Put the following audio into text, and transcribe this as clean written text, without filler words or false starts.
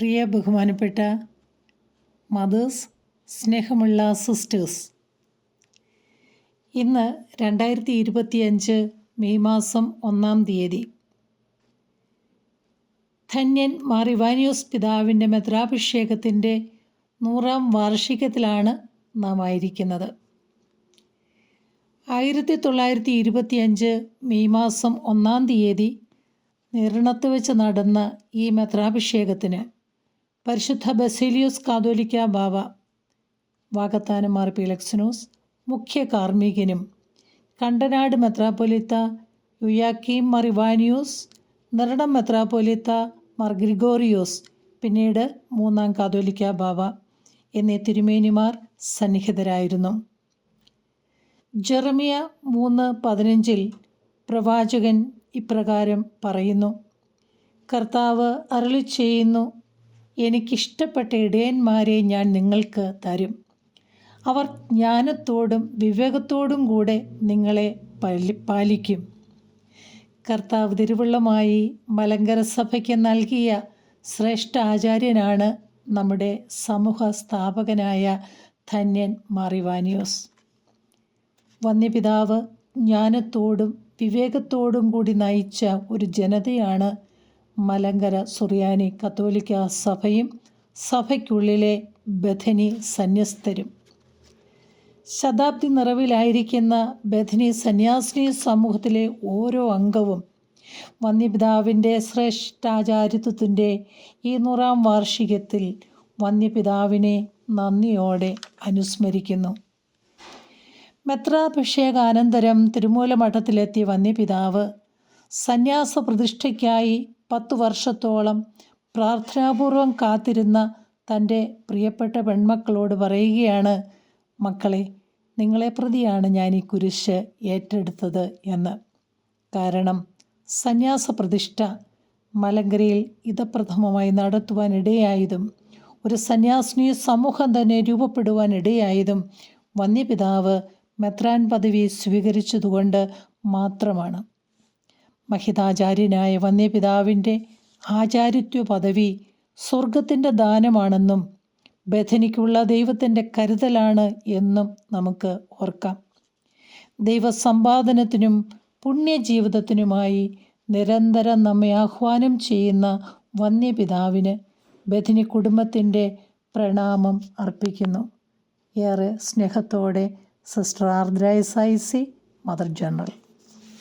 പ്രിയ ബഹുമാനപ്പെട്ട മദേഴ്സ്, സ്നേഹമുള്ള സിസ്റ്റേഴ്സ്, ഇന്ന് 2025 മെയ് മാസം 1-ാം തീയതി ധന്യൻ മാർ ഇവാനിയോസ് പിതാവിൻ്റെ മെത്രാഭിഷേകത്തിൻ്റെ 100-ാം വാർഷികത്തിലാണ് നാം ആയിരിക്കുന്നത്. 1925 മെയ് മാസം 1-ാം തീയതി നിരണത്ത് വെച്ച് നടന്ന ഈ മെത്രാഭിഷേകത്തിന് പരിശുദ്ധ ബസേലിയോസ് കാതോലിക്ക ബാവ വാകത്താനം മാർ പീലക്സിനോസ് മുഖ്യ കാർമ്മികനും, കണ്ടനാട് മെത്രാപ്പൊലീത്ത യുയാക്കീം മാർ ഇവാനിയോസ്, നിരണം മെത്രാപ്പൊലീത്ത മാർ ഗ്രിഗോറിയോസ്, പിന്നീട് 3-ാം കാതോലിക്ക ബാവ എന്നീ തിരുമേനിമാർ സന്നിഹിതരായിരുന്നു. ജെറമിയ 3:15 പ്രവാചകൻ ഇപ്രകാരം പറയുന്നു: കർത്താവ് അരുളിച്ചെയ്യുന്നു, എനിക്കിഷ്ടപ്പെട്ട ഇടയന്മാരെ ഞാൻ നിങ്ങൾക്ക് തരും. അവർ ജ്ഞാനത്തോടും വിവേകത്തോടും കൂടെ നിങ്ങളെ പാലിക്കും. കർത്താവ് തിരുവുള്ളമായി മലങ്കര സഭയ്ക്ക് നൽകിയ ശ്രേഷ്ഠ ആചാര്യനാണ് നമ്മുടെ സമൂഹ സ്ഥാപകനായ ധന്യൻ മാർ ഇവാനിയോസ്. വന്യപിതാവ് ജ്ഞാനത്തോടും വിവേകത്തോടും കൂടി നയിച്ച ഒരു ജനതയാണ് മലങ്കര സുറിയാനി കത്തോലിക്ക സഭയും സഭയ്ക്കുള്ളിലെ ബഥനി സന്യസ്തരും. ശതാബ്ദി നിറവിലായിരിക്കുന്ന ബഥനി സന്യാസിനി സമൂഹത്തിലെ ഓരോ അംഗവും വന്യപിതാവിൻ്റെ ശ്രേഷ്ഠാചാര്യത്വത്തിൻ്റെ ഈ 100-ാം വാർഷികത്തിൽ വന്യപിതാവിനെ നന്ദിയോടെ അനുസ്മരിക്കുന്നു. മെത്രാഭിഷേകാനന്തരം തിരുമൂല മഠത്തിലെത്തിയ വന്യപിതാവ് സന്യാസ പ്രതിഷ്ഠയ്ക്കായി 10 വർഷത്തോളം പ്രാർത്ഥനാപൂർവം കാത്തിരുന്ന തൻ്റെ പ്രിയപ്പെട്ട പെൺമക്കളോട് പറയുകയാണ്: മക്കളെ, നിങ്ങളെ പ്രതിയാണ് ഞാൻ ഈ കുരിശ് ഏറ്റെടുത്തത് എന്ന്. കാരണം സന്യാസ പ്രതിഷ്ഠ മലങ്കരയിൽ ഇതപ്രഥമമായി നടത്തുവാനിടയായതും ഒരു സന്യാസിനി സമൂഹം തന്നെ രൂപപ്പെടുവാനിടയായതും വന്യപിതാവ് മെത്രാൻ പദവി സ്വീകരിച്ചതുകൊണ്ട് മാത്രമാണ്. മഹിതാചാര്യനായ വന്യപിതാവിൻ്റെ ആചാര്യത്വ പദവി സ്വർഗത്തിൻ്റെ ദാനമാണെന്നും ബഥനിക്കുള്ള ദൈവത്തിൻ്റെ കരുതലാണ് എന്നും നമുക്ക് ഓർക്കാം. ദൈവസമ്പാദനത്തിനും പുണ്യജീവിതത്തിനുമായി നിരന്തരം നമ്മെ ആഹ്വാനം ചെയ്യുന്ന വന്യപിതാവിന് ബഥനി കുടുംബത്തിൻ്റെ പ്രണാമം അർപ്പിക്കുന്നു. ഏറെ സ്നേഹത്തോടെ sister Ardra S. I. C, mother general.